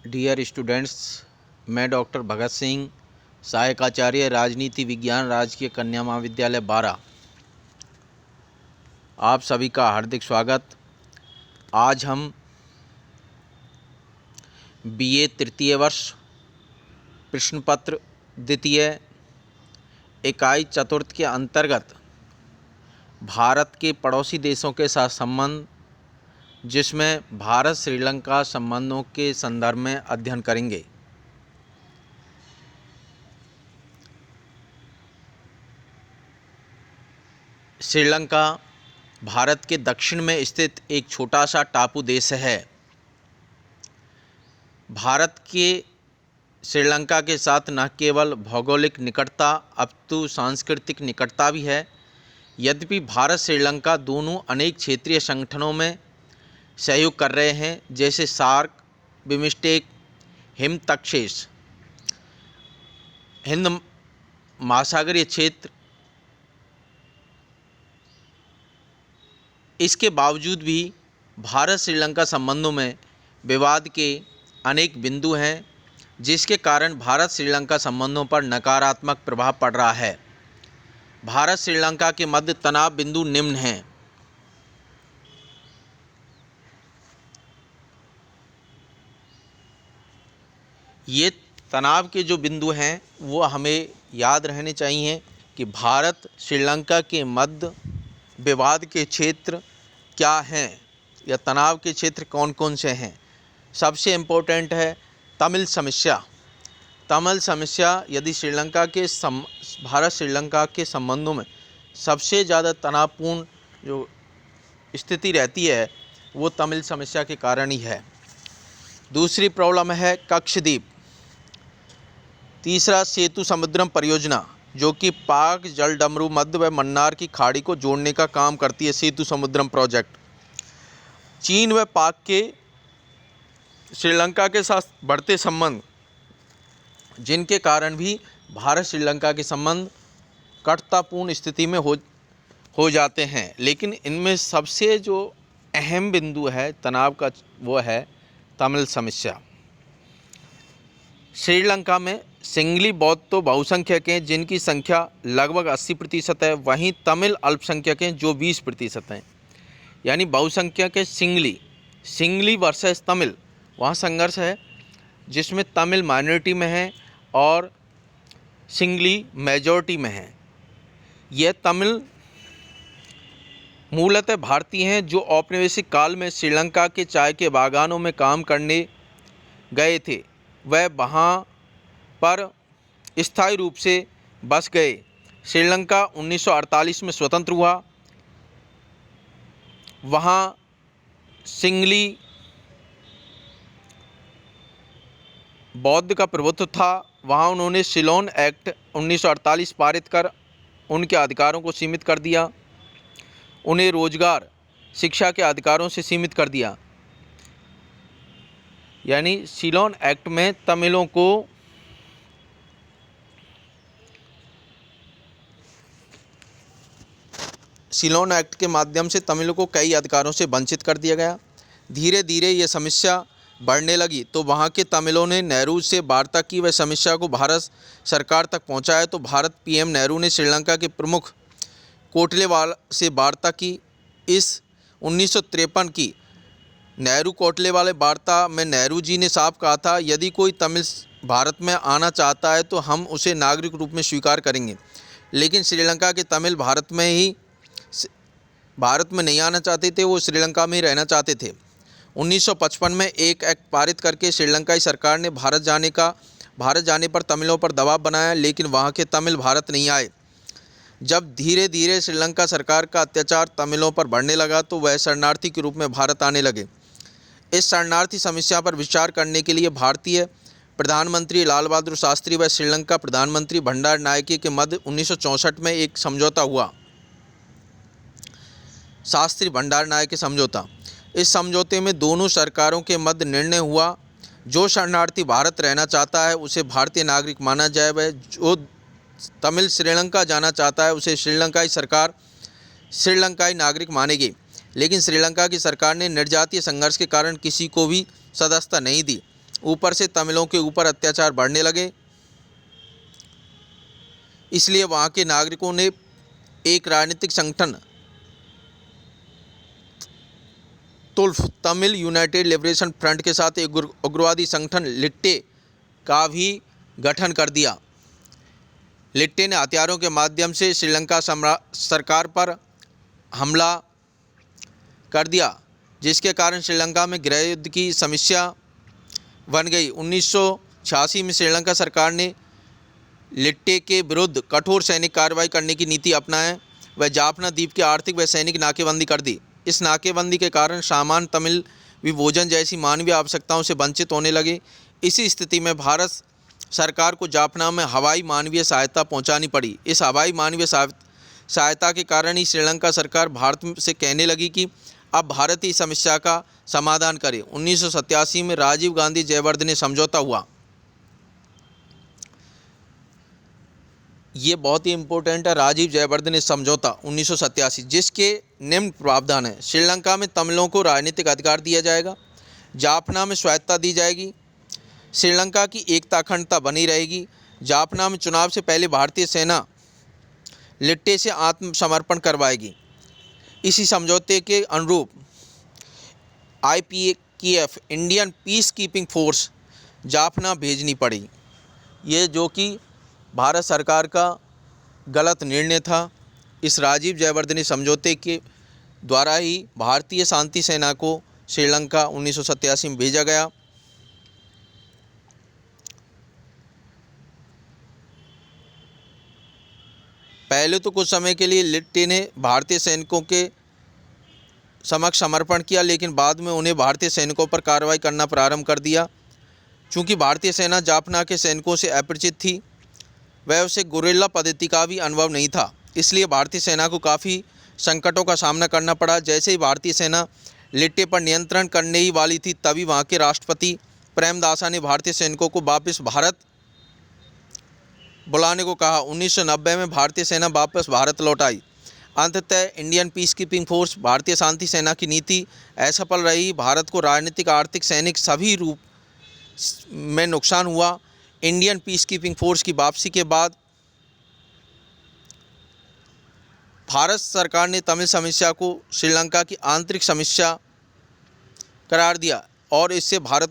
Dear students, मैं doctor Bhagat Singh, सहायक आचार्य राजनीति विज्ञान, राजकीय कन्या महाविद्यालय बारा, आप सभी का हार्दिक स्वागत। आज हम बीए तृतीय वर्ष प्रश्न पत्र द्वितीय इकाई चतुर्थ के अंतर्गत भारत के पड़ोसी देशों के साथ संबंध, जिसमें भारत श्रीलंका संबंधों के संदर्भ में अध्ययन करेंगे। श्रीलंका भारत के दक्षिण में स्थित एक छोटा सा टापू देश है। भारत के श्रीलंका के साथ न केवल भौगोलिक निकटता अपितु सांस्कृतिक निकटता भी है। यद्यपि भारत श्रीलंका दोनों अनेक क्षेत्रीय संगठनों में सहयोग कर रहे हैं, जैसे सार्क, बिमस्टेक, हिमतक्षेश, हिंद महासागरीय क्षेत्र। इसके बावजूद भी भारत श्रीलंका संबंधों में विवाद के अनेक बिंदु हैं, जिसके कारण भारत श्रीलंका संबंधों पर नकारात्मक प्रभाव पड़ रहा है। भारत श्रीलंका के मध्य तनाव बिंदु निम्न हैं। ये तनाव के जो बिंदु हैं वो हमें याद रहने चाहिए कि भारत श्रीलंका के मध्य विवाद के क्षेत्र क्या हैं या तनाव के क्षेत्र कौन कौन से हैं। सबसे इम्पोर्टेंट है तमिल समस्या। तमिल समस्या यदि भारत श्रीलंका के संबंधों में सबसे ज़्यादा तनावपूर्ण जो स्थिति रहती है वो तमिल समस्या के कारण ही है। दूसरी प्रॉब्लम है कक्षद्वीप। तीसरा सेतु समुद्रम परियोजना, जो कि पाक जलडमरू मध्य व मन्नार की खाड़ी को जोड़ने का काम करती है। सेतु समुद्रम प्रोजेक्ट चीन व पाक के श्रीलंका के साथ बढ़ते संबंध, जिनके कारण भी भारत श्रीलंका के संबंध कटुतापूर्ण स्थिति में हो जाते हैं। लेकिन इनमें सबसे जो अहम बिंदु है तनाव का वो है तमिल समस्या। श्रीलंका में सिंगली बौद्ध तो बहुसंख्यक हैं, जिनकी संख्या लगभग 80% है। वहीं तमिल अल्पसंख्यक हैं जो 20% हैं। यानी बहुसंख्यक है सिंगली वर्सेस तमिल, वहाँ संघर्ष है, जिसमें तमिल माइनॉरिटी में है और सिंगली मेजॉरिटी में है। यह तमिल मूलतः भारतीय हैं जो औपनिवेशिक काल में श्रीलंका के चाय के बागानों में काम करने गए थे। वह वहाँ पर स्थायी रूप से बस गए। श्रीलंका 1948 में स्वतंत्र हुआ। वहाँ सिंगली बौद्ध का प्रभुत्व था। वहाँ उन्होंने सिलोन एक्ट 1948 पारित कर उनके अधिकारों को सीमित कर दिया। उन्हें रोजगार, शिक्षा के अधिकारों से सीमित कर दिया। यानी सिलोन एक्ट में तमिलों को सिलोन एक्ट के माध्यम से तमिलों को कई अधिकारों से वंचित कर दिया गया। धीरे धीरे ये समस्या बढ़ने लगी तो वहाँ के तमिलों ने नेहरू से वार्ता की। वह समस्या को भारत सरकार तक पहुँचाया तो भारत पीएम नेहरू ने श्रीलंका के प्रमुख कोटलेवाल से वार्ता की। इस 1953 की नेहरू कोटलेवाल वार्ता में नेहरू जी ने साफ कहा था, यदि कोई तमिल भारत में आना चाहता है तो हम उसे नागरिक रूप में स्वीकार करेंगे। लेकिन श्रीलंका के तमिल भारत में नहीं आना चाहते थे, वो श्रीलंका में ही रहना चाहते थे। 1955 में एक एक्ट पारित करके श्रीलंकाई सरकार ने भारत जाने पर तमिलों पर दबाव बनाया, लेकिन वहाँ के तमिल भारत नहीं आए। जब धीरे धीरे श्रीलंका सरकार का अत्याचार तमिलों पर बढ़ने लगा तो वह शरणार्थी के रूप में भारत आने लगे। इस शरणार्थी समस्या पर विचार करने के लिए भारतीय प्रधानमंत्री लाल बहादुर शास्त्री व श्रीलंका प्रधानमंत्री भंडार नायके के मध्य 1964 में एक समझौता हुआ, शास्त्री भंडार नायके समझौता। इस समझौते में दोनों सरकारों के मध्य निर्णय हुआ, जो शरणार्थी भारत रहना चाहता है उसे भारतीय नागरिक माना जाए, वह जो तमिल श्रीलंका जाना चाहता है उसे श्रीलंकाई सरकार श्रीलंकाई नागरिक मानेगी। लेकिन श्रीलंका की सरकार ने निर्जातीय संघर्ष के कारण किसी को भी सदस्यता नहीं दी। ऊपर से तमिलों के ऊपर अत्याचार बढ़ने लगे। इसलिए वहाँ के नागरिकों ने एक राजनीतिक संगठन तुल्फ तमिल यूनाइटेड लिबरेशन फ्रंट के साथ एक उग्रवादी संगठन लिट्टे का भी गठन कर दिया। लिट्टे ने हथियारों के माध्यम से श्रीलंका सरकार पर हमला कर दिया, जिसके कारण श्रीलंका में गृह युद्ध की समस्या बन गई। 1986 में श्रीलंका सरकार ने लिट्टे के विरुद्ध कठोर सैनिक कार्रवाई करने की नीति अपनाए। वह जाफना द्वीप की आर्थिक व सैनिक नाकेबंदी कर दी। इस नाकेबंदी के कारण सामान्य तमिल भी भोजन जैसी मानवीय आवश्यकताओं से वंचित होने लगे। इसी स्थिति में भारत सरकार को जाफना में हवाई मानवीय सहायता पहुंचानी पड़ी। इस हवाई मानवीय सहायता के कारण ही श्रीलंका सरकार भारत से कहने लगी कि अब भारत ही समस्या का समाधान करे। 1987 में राजीव गांधी जयवर्धने समझौता हुआ। ये बहुत ही इम्पोर्टेंट है, राजीव जयवर्धने समझौता 1987, जिसके निम्न प्रावधान है। श्रीलंका में तमिलों को राजनीतिक अधिकार दिया जाएगा, जाफना में स्वायत्तता दी जाएगी, श्रीलंका की एकता अखंडता बनी रहेगी। जाफना में चुनाव से पहले भारतीय सेना लिट्टे से आत्मसमर्पण करवाएगी। इसी समझौते के अनुरूप IPKF Indian peace keeping force Jaffna भेजनी पड़ी। ये जो कि भारत सरकार का गलत निर्णय था। इस राजीव जयवर्धने समझौते के द्वारा ही भारतीय शांति सेना को श्रीलंका 1987 में भेजा गया। पहले तो कुछ समय के लिए लिट्टे ने भारतीय सैनिकों के समक्ष समर्पण किया, लेकिन बाद में उन्हें भारतीय सैनिकों पर कार्रवाई करना प्रारंभ कर दिया। चूँकि भारतीय सेना जाफना के सैनिकों से अपरिचित थी, वह उसे गुरिल्ला पद्धति का भी अनुभव नहीं था, इसलिए भारतीय सेना को काफ़ी संकटों का सामना करना पड़ा। जैसे ही भारतीय सेना लिट्टे पर नियंत्रण करने ही वाली थी, तभी वहाँ के राष्ट्रपति प्रेमदासा ने भारतीय सैनिकों को वापस भारत बुलाने को कहा। 1990 में भारतीय सेना वापस भारत लौट आई। अंततः इंडियन पीस कीपिंग फोर्स भारतीय शांति सेना की नीति असफल रही। भारत को राजनीतिक, आर्थिक, सैनिक सभी रूप में नुकसान हुआ। इंडियन पीस कीपिंग फोर्स की वापसी के बाद भारत सरकार ने तमिल समस्या को श्रीलंका की आंतरिक समस्या करार दिया और इससे भारत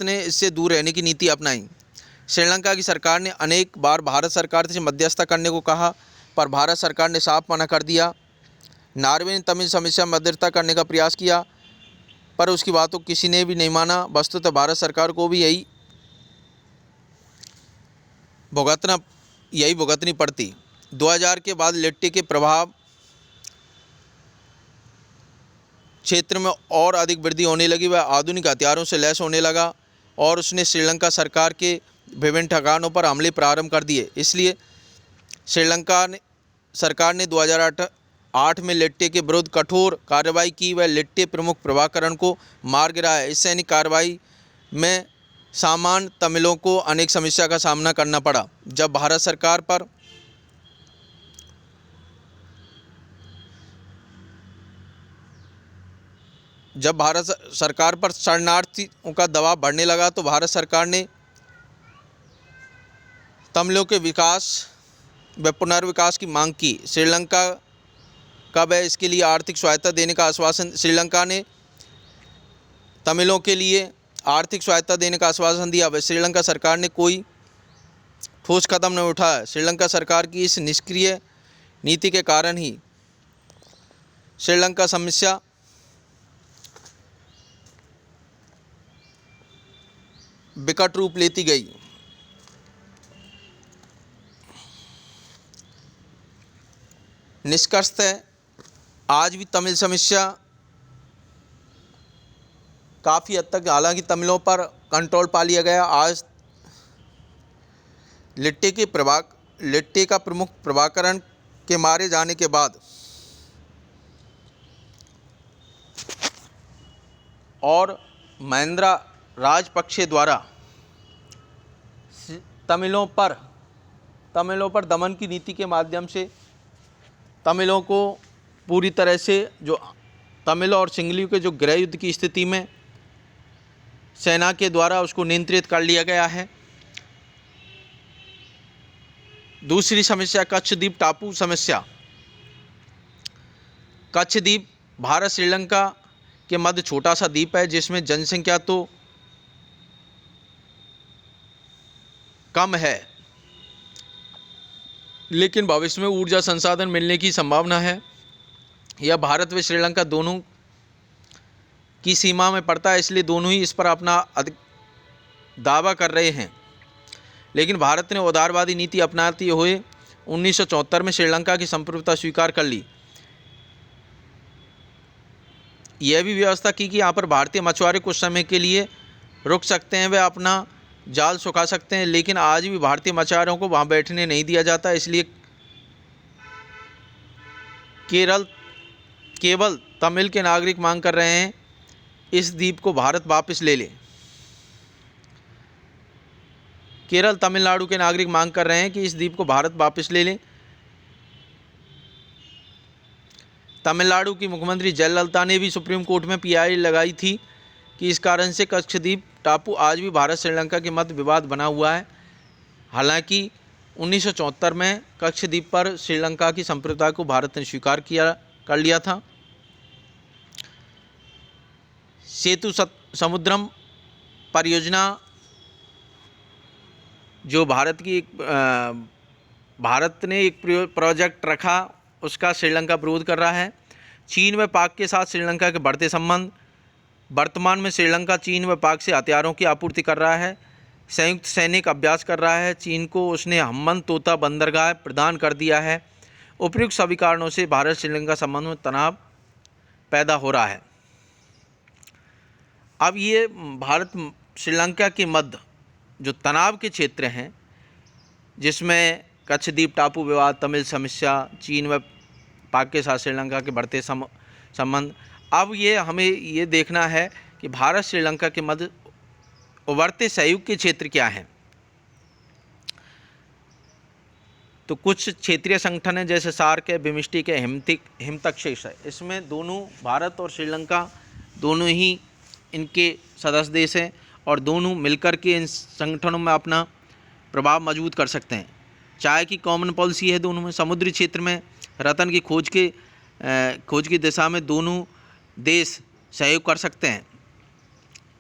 ने इससे दूर रहने की नीति अपनाई। श्रीलंका की सरकार ने अनेक बार भारत सरकार से मध्यस्थता करने को कहा, पर भारत सरकार ने साफ मना कर दिया। नॉर्वे ने तमिल समस्या में मध्यस्थता करने का प्रयास किया, पर उसकी बातों किसी ने भी नहीं माना। वस्तुतः भारत सरकार को भी यही भुगतनी पड़ती। 2000 के बाद लिट्टे के प्रभाव क्षेत्र में और अधिक वृद्धि होने लगी। वह आधुनिक हथियारों से लैस होने लगा और उसने श्रीलंका सरकार के विभिन्न ठिकानों पर हमले प्रारंभ कर दिए। इसलिए श्रीलंका सरकार ने 2008 में लिट्टे के विरुद्ध कठोर कार्रवाई की। वह लिट्टे प्रमुख प्रभाकरण को मार गिराया। इस सैनिक कार्रवाई में सामान्य तमिलों को अनेक समस्या का सामना करना पड़ा। जब भारत सरकार पर शरणार्थियों का दबाव बढ़ने लगा, तो भारत सरकार ने तमिलों के विकास व पुनर्विकास की मांग की। श्रीलंका का वह इसके लिए आर्थिक सहायता देने का आश्वासन श्रीलंका ने तमिलों के लिए आर्थिक सहायता देने का आश्वासन दिया। वह श्रीलंका सरकार ने कोई ठोस कदम नहीं उठाया। श्रीलंका सरकार की इस निष्क्रिय नीति के कारण ही श्रीलंका समस्या विकट रूप लेती गई। निष्कर्षतः आज भी तमिल समस्या काफ़ी हद तक, हालांकि तमिलों पर कंट्रोल पा लिया गया। आज लिट्टे का प्रमुख प्रभाकरण के मारे जाने के बाद और महिंद्रा राजपक्षे द्वारा तमिलों पर दमन की नीति के माध्यम से तमिलों को पूरी तरह से, जो तमिल और सिंगलियों के जो गृह युद्ध की स्थिति में सेना के द्वारा उसको नियंत्रित कर लिया गया है। दूसरी समस्या कच्छद्वीप टापू समस्या। कच्छद्वीप भारत श्रीलंका के मध्य छोटा सा द्वीप है जिसमें जनसंख्या तो कम है, लेकिन भविष्य में ऊर्जा संसाधन मिलने की संभावना है। यह भारत व श्रीलंका दोनों की सीमा में पड़ता है, इसलिए दोनों ही इस पर अपना दावा कर रहे हैं। लेकिन भारत ने उदारवादी नीति अपनाते हुए 1974 में श्रीलंका की संप्रभुता स्वीकार कर ली। यह भी व्यवस्था की कि यहाँ पर भारतीय मछुआरे कुछ समय के लिए रुक सकते हैं, वे अपना जाल सुखा सकते हैं, लेकिन आज भी भारतीय मछुआरों को वहाँ बैठने नहीं दिया जाता। इसलिए केवल तमिल के नागरिक मांग कर रहे हैं इस द्वीप को भारत वापस ले ले। केरल तमिलनाडु के नागरिक मांग कर रहे हैं कि इस द्वीप को भारत वापस ले लें। तमिलनाडु की मुख्यमंत्री जयललिता ने भी सुप्रीम कोर्ट में पीआई लगाई थी कि इस कारण से कच्छद्वीप टापू आज भी भारत श्रीलंका के मध्य विवाद बना हुआ है। हालांकि 1974 में कच्छद्वीप पर श्रीलंका की संप्रभुता को भारत ने स्वीकार कर लिया था। सेतु समुद्रम परियोजना जो भारत ने एक प्रोजेक्ट रखा, उसका श्रीलंका विरोध कर रहा है। चीन व पाक के साथ श्रीलंका के बढ़ते संबंध। वर्तमान में श्रीलंका चीन व पाक से हथियारों की आपूर्ति कर रहा है, संयुक्त सैनिक अभ्यास कर रहा है। चीन को उसने हम्मन तोता बंदरगाह प्रदान कर दिया है। उपयुक्त सभी कारणों से भारत श्रीलंका संबंध में तनाव पैदा हो रहा है। अब ये भारत श्रीलंका के मध्य जो तनाव के क्षेत्र हैं, जिसमें कच्छद्वीप टापू विवाद, तमिल समस्या, चीन व पाक के साथ श्रीलंका के बढ़ते संबंध, अब ये हमें ये देखना है कि भारत श्रीलंका के मध्य उभरते सहयोग के क्षेत्र क्या हैं। तो कुछ क्षेत्रीय संगठन हैं जैसे सार्क है, बिम्स्टेक है, हिमतक्षेश है। इसमें दोनों भारत और श्रीलंका दोनों ही इनके सदस्य देश हैं और दोनों मिलकर के इन संगठनों में अपना प्रभाव मजबूत कर सकते हैं। चाय की कॉमन पॉलिसी है दोनों में। समुद्री क्षेत्र में रत्न की खोज की दिशा में दोनों देश सहयोग कर सकते हैं।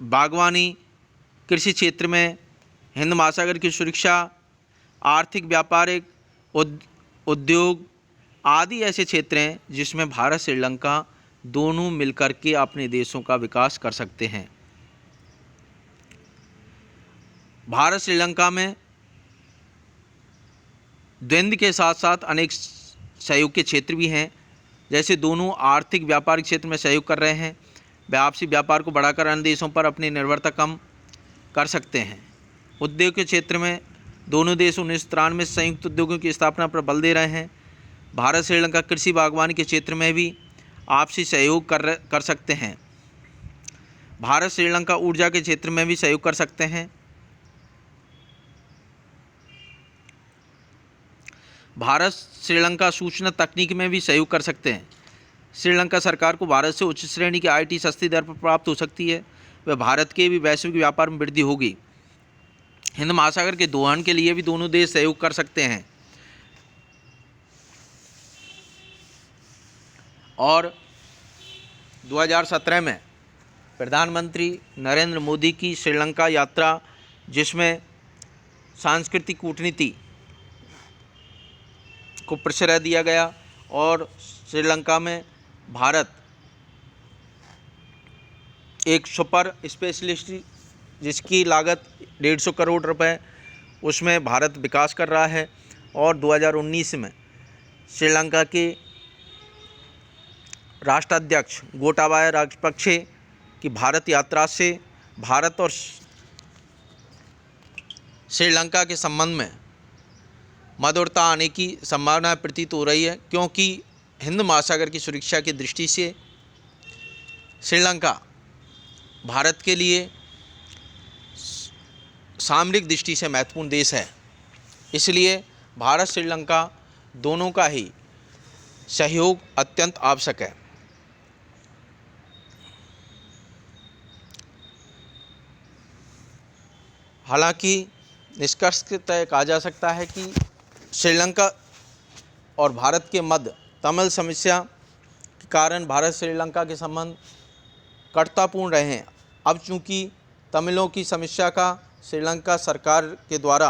बागवानी, कृषि क्षेत्र में, हिंद महासागर की सुरक्षा, आर्थिक व्यापारिक उद्योग आदि ऐसे क्षेत्र हैं जिसमें भारत श्रीलंका दोनों मिलकर के अपने देशों का विकास कर सकते हैं। भारत श्रीलंका में द्वंद्व के साथ साथ अनेक सहयोग के क्षेत्र भी हैं। जैसे दोनों आर्थिक व्यापारिक क्षेत्र में सहयोग कर रहे हैं, वे आपसी व्यापार को बढ़ाकर अन्य देशों पर अपनी निर्भरता कम कर सकते हैं। उद्योग के क्षेत्र में दोनों देश 1993 में संयुक्त उद्योगों की स्थापना पर बल दे रहे हैं। भारत श्रीलंका कृषि बागवानी के क्षेत्र में भी आपसी सहयोग कर सकते हैं। भारत श्रीलंका ऊर्जा के क्षेत्र में भी सहयोग कर सकते हैं। भारत श्रीलंका सूचना तकनीक में भी सहयोग कर सकते हैं। श्रीलंका सरकार को भारत से उच्च श्रेणी की आईटी सस्ती दर पर प्राप्त हो सकती है। वह भारत के भी वैश्विक व्यापार में वृद्धि होगी। हिंद महासागर के दोहन के लिए भी दोनों देश सहयोग कर सकते हैं। और 2017 में प्रधानमंत्री नरेंद्र मोदी की श्रीलंका यात्रा, जिसमें सांस्कृतिक कूटनीति को प्रश्रय दिया गया और श्रीलंका में भारत एक सुपर स्पेशलिस्ट जिसकी लागत 150 करोड़ रुपए, उसमें भारत विकास कर रहा है। और 2019 में श्रीलंका के राष्ट्राध्यक्ष गोटाबाया राजपक्षे की भारत यात्रा से भारत और श्रीलंका के संबंध में मधुरता आने की संभावना प्रतीत हो रही है, क्योंकि हिंद महासागर की सुरक्षा की दृष्टि से श्रीलंका भारत के लिए सामरिक दृष्टि से महत्वपूर्ण देश है। इसलिए भारत श्रीलंका दोनों का ही सहयोग अत्यंत आवश्यक है। हालांकि निष्कर्ष तय कहा जा सकता है कि श्रीलंका और भारत के मध्य तमिल समस्या के कारण भारत श्रीलंका के संबंध कटुतापूर्ण रहे हैं। अब चूँकि तमिलों की समस्या का श्रीलंका सरकार के द्वारा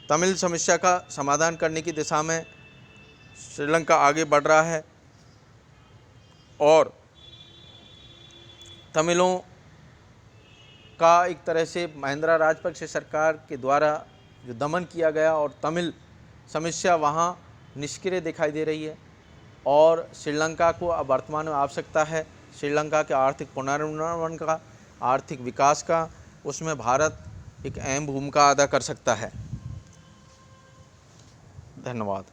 तमिल समस्या का समाधान करने की दिशा में श्रीलंका आगे बढ़ रहा है और तमिलों का एक तरह से महिंद्रा राजपक्षे सरकार के द्वारा जो दमन किया गया और तमिल समस्या वहाँ निष्क्रिय दिखाई दे रही है और श्रीलंका को अब वर्तमान में आवश्यकता है श्रीलंका के आर्थिक पुनर्निर्माण का, आर्थिक विकास का। उसमें भारत एक अहम भूमिका अदा कर सकता है। धन्यवाद।